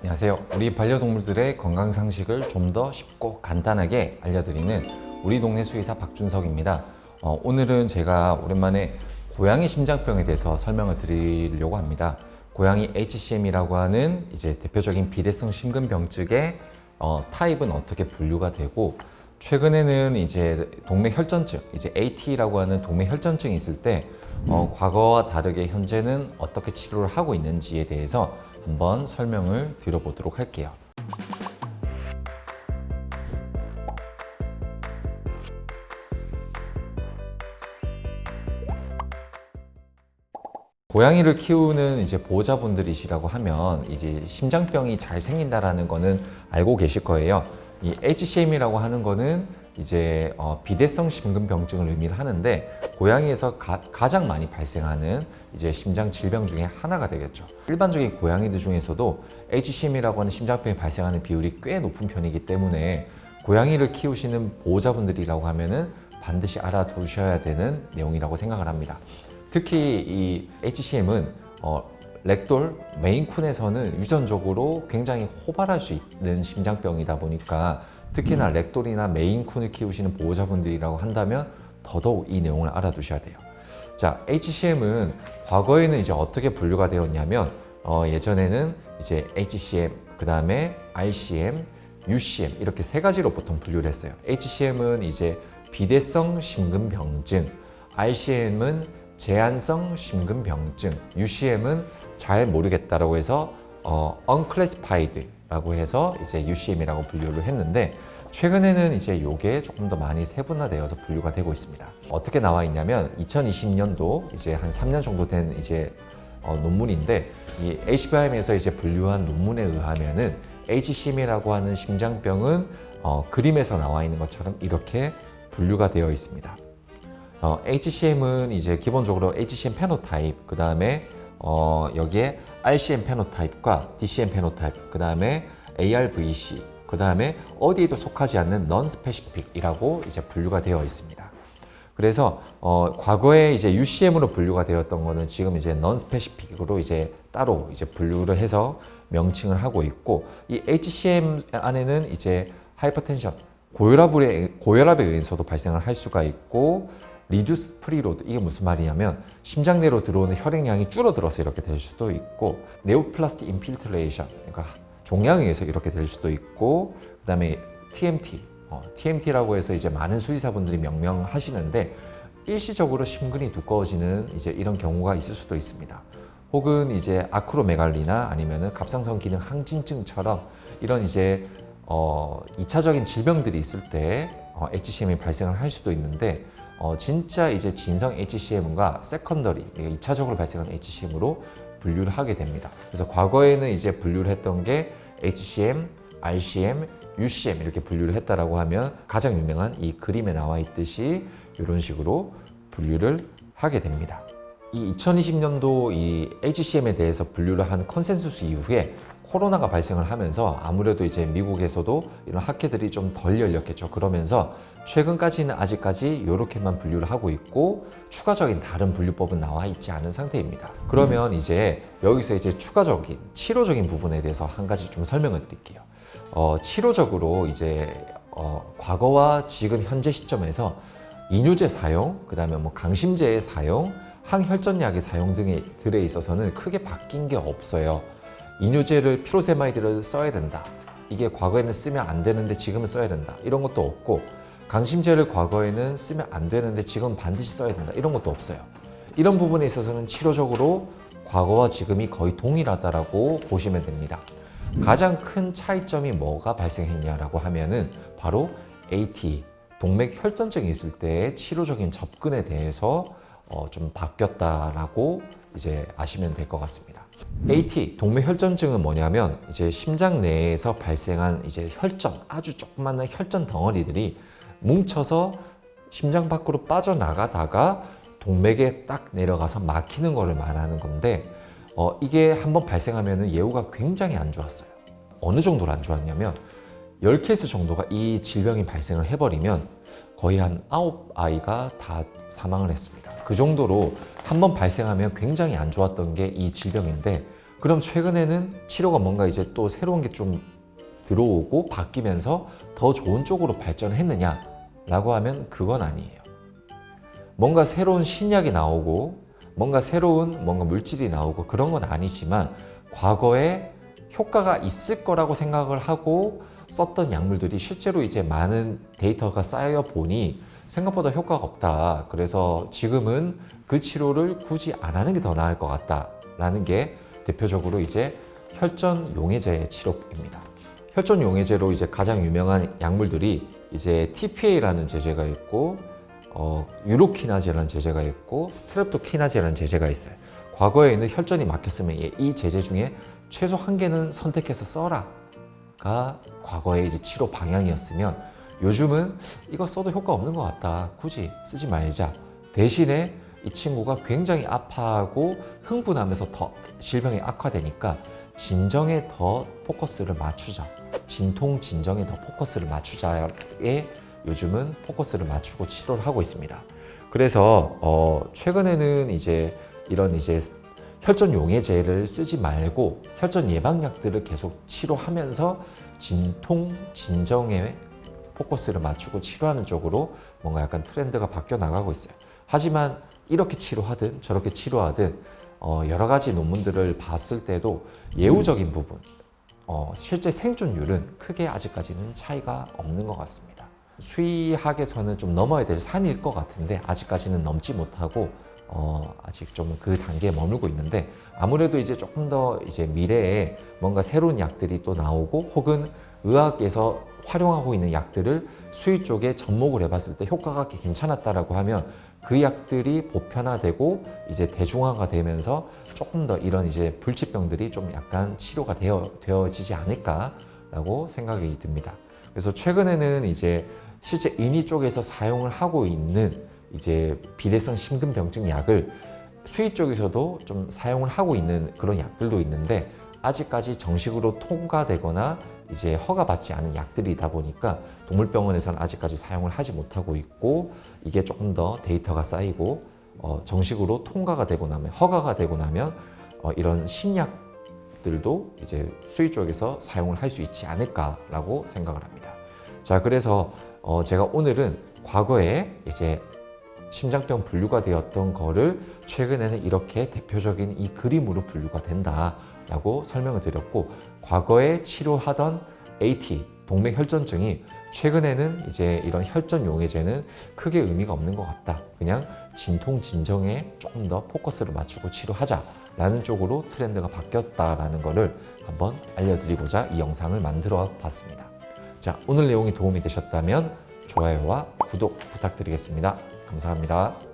안녕하세요. 우리 반려동물들의 건강 상식을 좀 더 쉽고 간단하게 알려드리는 우리 동네 수의사 박준석입니다. 오늘은 제가 오랜만에 고양이 심장병에 대해서 설명을 드리려고 합니다. 고양이 HCM이라고 하는 이제 대표적인 비대성 심근병증의 타입은 어떻게 분류가 되고, 최근에는 이제 동맥혈전증, 이제 AT라고 하는 동맥혈전증이 있을 때 과거와 다르게 현재는 어떻게 치료를 하고 있는지에 대해서 한번 설명을 드려보도록 할게요. 고양이를 키우는 이제 보호자분들이시라고 하면 이제 심장병이 잘 생긴다라는 거는 알고 계실 거예요. 이 HCM이라고 하는 거는 이제 비대성 심근병증을 의미를 하는데, 고양이에서 가장 많이 발생하는 이제 심장 질병 중에 하나가 되겠죠. 일반적인 고양이들 중에서도 HCM이라고 하는 심장병이 발생하는 비율이 꽤 높은 편이기 때문에 고양이를 키우시는 보호자분들이라고 하면은 반드시 알아두셔야 되는 내용이라고 생각을 합니다. 특히 이 HCM은 렉돌, 메인쿤에서는 유전적으로 굉장히 호발할 수 있는 심장병이다 보니까, 특히나 렉돌이나 메인쿤을 키우시는 보호자분들이라고 한다면 더더욱 이 내용을 알아두셔야 돼요. 자, HCM은 과거에는 이제 어떻게 분류가 되었냐면, 예전에는 이제 HCM, 그 다음에 RCM, UCM 이렇게 세 가지로 보통 분류를 했어요. HCM은 이제 비대성 심근병증, RCM은 제한성 심근병증, UCM은 잘 모르겠다라고 해서 unclassified라고 해서 이제 UCM이라고 분류를 했는데, 최근에는 이제 요게 조금 더 많이 세분화되어서 분류가 되고 있습니다. 어떻게 나와 있냐면 2020년도 이제 한 3년 정도 된 이제 논문인데, 이 ACBIM에서 이제 분류한 논문에 의하면은 HCM이라고 하는 심장병은 그림에서 나와 있는 것처럼 이렇게 분류가 되어 있습니다. HCM은 이제 기본적으로 HCM 페노타입, 그 다음에 여기에 RCM 페노타입과 DCM 페노타입, 그 다음에 ARVC, 그 다음에 어디에도 속하지 않는 non-specific이라고 이제 분류가 되어 있습니다. 그래서 과거에 이제 UCM으로 분류가 되었던 거는 지금 이제 non-specific으로 이제 따로 이제 분류를 해서 명칭을 하고 있고, 이 HCM 안에는 이제 하이퍼텐션, 고혈압에 의해서도 발생을 할 수가 있고, 리듀스 프리로드, 이게 무슨 말이냐면 심장 내로 들어오는 혈액량이 줄어들어서 이렇게 될 수도 있고, 네오플라스틱 인필트레이션, 그러니까 종양에 의해서 이렇게 될 수도 있고, 그 다음에 TMT라고 해서 이제 많은 수의사분들이 명명하시는데, 일시적으로 심근이 두꺼워지는 이제 이런 경우가 있을 수도 있습니다. 혹은 이제 아크로메갈리나 아니면은 갑상선 기능 항진증처럼 이런 이제 2차적인 질병들이 있을 때 HCM이 발생을 할 수도 있는데, 진짜 이제 진성 HCM과 세컨더리, 2차적으로 발생하는 HCM으로 분류를 하게 됩니다. 그래서 과거에는 이제 분류를 했던 게 HCM, RCM, UCM 이렇게 분류를 했다라고 하면, 가장 유명한 이 그림에 나와 있듯이 이런 식으로 분류를 하게 됩니다. 이 2020년도 이 HCM에 대해서 분류를 한 컨센서스 이후에 코로나가 발생을 하면서 아무래도 이제 미국에서도 이런 학회들이 좀 덜 열렸겠죠. 그러면서 최근까지는 아직까지 이렇게만 분류를 하고 있고, 추가적인 다른 분류법은 나와 있지 않은 상태입니다. 그러면 이제 여기서 이제 추가적인 치료적인 부분에 대해서 한 가지 좀 설명을 드릴게요. 치료적으로 이제 과거와 지금 현재 시점에서 이뇨제 사용, 그 다음에 뭐 강심제의 사용, 항혈전약의 사용 등에 들에 있어서는 크게 바뀐 게 없어요. 이뇨제를 피로세마이드를 써야 된다, 이게 과거에는 쓰면 안 되는데 지금은 써야 된다, 이런 것도 없고, 강심제를 과거에는 쓰면 안 되는데 지금 반드시 써야 된다, 이런 것도 없어요. 이런 부분에 있어서는 치료적으로 과거와 지금이 거의 동일하다라고 보시면 됩니다. 가장 큰 차이점이 뭐가 발생했냐라고 하면은 바로 AT, 동맥혈전증이 있을 때의 치료적인 접근에 대해서 좀 바뀌었다라고 이제 아시면 될 것 같습니다. AT, 동맥혈전증은 뭐냐면 이제 심장 내에서 발생한 이제 혈전, 아주 조그마한 혈전 덩어리들이 뭉쳐서 심장 밖으로 빠져나가다가 동맥에 딱 내려가서 막히는 거를 말하는 건데, 이게 한번 발생하면 예후가 굉장히 안 좋았어요. 어느 정도로 안 좋았냐면 10케이스 정도가 이 질병이 발생을 해버리면 거의 한 9아이가 다 사망을 했습니다. 그 정도로 한번 발생하면 굉장히 안 좋았던 게 이 질병인데, 그럼 최근에는 치료가 뭔가 이제 또 새로운 게 좀 들어오고 바뀌면서 더 좋은 쪽으로 발전했느냐라고 하면 그건 아니에요. 뭔가 새로운 신약이 나오고 뭔가 새로운 뭔가 물질이 나오고 그런 건 아니지만 과거에 효과가 있을 거라고 생각을 하고 썼던 약물들이 실제로 이제 많은 데이터가 쌓여 보니 생각보다 효과가 없다. 그래서 지금은 그 치료를 굳이 안 하는 게 더 나을 것 같다라는 게 대표적으로 이제 혈전 용해제 치료입니다. 혈전 용해제로 이제 가장 유명한 약물들이 이제 TPA라는 제제가 있고 유로키나제라는 제제가 있고 스트랩토키나제라는 제제가 있어요. 과거에는 혈전이 막혔으면 이 제제 중에 최소 한 개는 선택해서 써라가 과거의 이제 치료 방향이었으면 요즘은 이거 써도 효과 없는 것 같다. 굳이 쓰지 말자. 대신에 이 친구가 굉장히 아파하고 흥분하면서 더 질병이 악화되니까 진정에 더 포커스를 맞추자. 진통 진정에 더 포커스를 맞추자에 요즘은 포커스를 맞추고 치료를 하고 있습니다. 그래서 최근에는 이제 이런 이제 혈전 용해제를 쓰지 말고 혈전 예방약들을 계속 치료하면서 진통 진정에 포커스를 맞추고 치료하는 쪽으로 뭔가 약간 트렌드가 바뀌어 나가고 있어요. 하지만 이렇게 치료하든 저렇게 치료하든 여러 가지 논문들을 봤을 때도 예후적인 부분, 실제 생존율은 크게 아직까지는 차이가 없는 것 같습니다. 수의학에서는 좀 넘어야 될 산일 것 같은데 아직까지는 넘지 못하고 아직 좀 그 단계에 머물고 있는데 아무래도 이제 조금 더 이제 미래에 뭔가 새로운 약들이 또 나오고 혹은 의학에서 활용하고 있는 약들을 수의 쪽에 접목을 해봤을 때 효과가 괜찮았다라고 하면 그 약들이 보편화되고 이제 대중화가 되면서 조금 더 이런 이제 불치병들이 좀 약간 치료가 되어지지 않을까라고 생각이 듭니다. 그래서 최근에는 이제 실제 인위 쪽에서 사용을 하고 있는 이제 비대성 심근병증 약을 수의 쪽에서도 좀 사용을 하고 있는 그런 약들도 있는데 아직까지 정식으로 통과되거나 이제 허가받지 않은 약들이다 보니까 동물병원에서는 아직까지 사용을 하지 못하고 있고 이게 조금 더 데이터가 쌓이고 정식으로 통과가 되고 나면 허가가 되고 나면 이런 신약들도 이제 수의 쪽에서 사용을 할 수 있지 않을까라고 생각을 합니다. 자, 그래서 제가 오늘은 과거에 이제 심장병 분류가 되었던 거를 최근에는 이렇게 대표적인 이 그림으로 분류가 된다라고 설명을 드렸고 과거에 치료하던 AT, 동맥혈전증이 최근에는 이제 이런 혈전 용해제는 크게 의미가 없는 것 같다. 그냥 진통 진정에 조금 더 포커스를 맞추고 치료하자라는 쪽으로 트렌드가 바뀌었다라는 거를 한번 알려드리고자 이 영상을 만들어 봤습니다. 자, 오늘 내용이 도움이 되셨다면 좋아요와 구독 부탁드리겠습니다. 감사합니다.